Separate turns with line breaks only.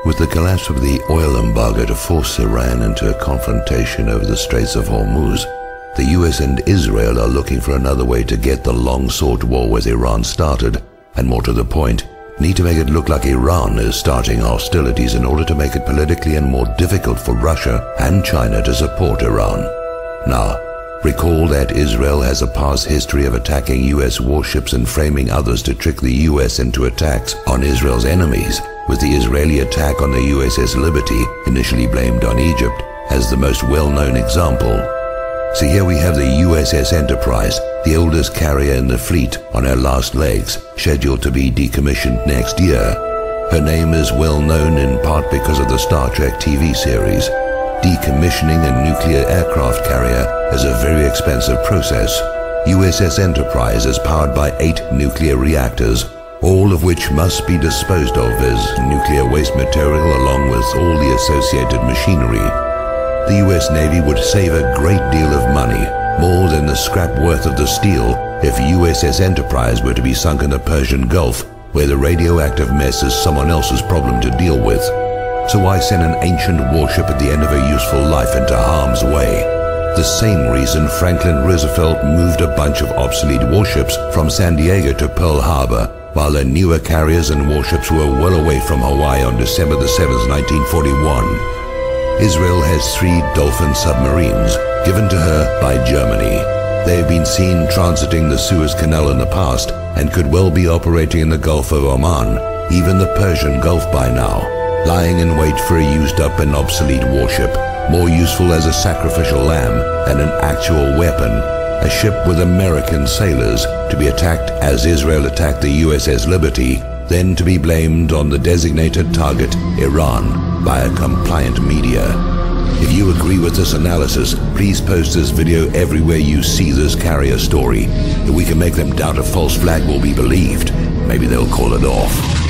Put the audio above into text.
With the collapse of the oil embargo to force Iran into a confrontation over the Straits of Hormuz, the US and Israel are looking for another way to get the long-sought war with Iran started, and more to the point, need to make it look like Iran is starting hostilities in order to make it politically and more difficult for Russia and China to support Iran. Now, recall that Israel has a past history of attacking US warships and framing others to trick the US into attacks on Israel's enemies, with the Israeli attack on the USS Liberty, initially blamed on Egypt, as the most well-known example. So here we have the USS Enterprise, the oldest carrier in the fleet, on her last legs, scheduled to be decommissioned next year. Her name is well known in part because of the Star Trek TV series. Decommissioning a nuclear aircraft carrier is a very expensive process. USS Enterprise is powered by 8 nuclear reactors, all of which must be disposed of as nuclear waste material along with all the associated machinery. The US Navy would save a great deal of money, more than the scrap worth of the steel, if USS Enterprise were to be sunk in the Persian Gulf, where the radioactive mess is someone else's problem to deal with. So why send an ancient warship at the end of a useful life into harm's way? The same reason Franklin Roosevelt moved a bunch of obsolete warships from San Diego to Pearl Harbor, while their newer carriers and warships were well away from Hawaii on December the 7th, 1941. Israel has 3 Dolphin submarines, given to her by Germany. They have been seen transiting the Suez Canal in the past and could well be operating in the Gulf of Oman, even the Persian Gulf by now, lying in wait for a used-up and obsolete warship, more useful as a sacrificial lamb than an actual weapon, a ship with American sailors to be attacked as Israel attacked the USS Liberty, then to be blamed on the designated target, Iran, by a compliant media. If you agree with this analysis, please post this video everywhere you see this carrier story. If we can make them doubt a false flag will be believed, maybe they'll call it off.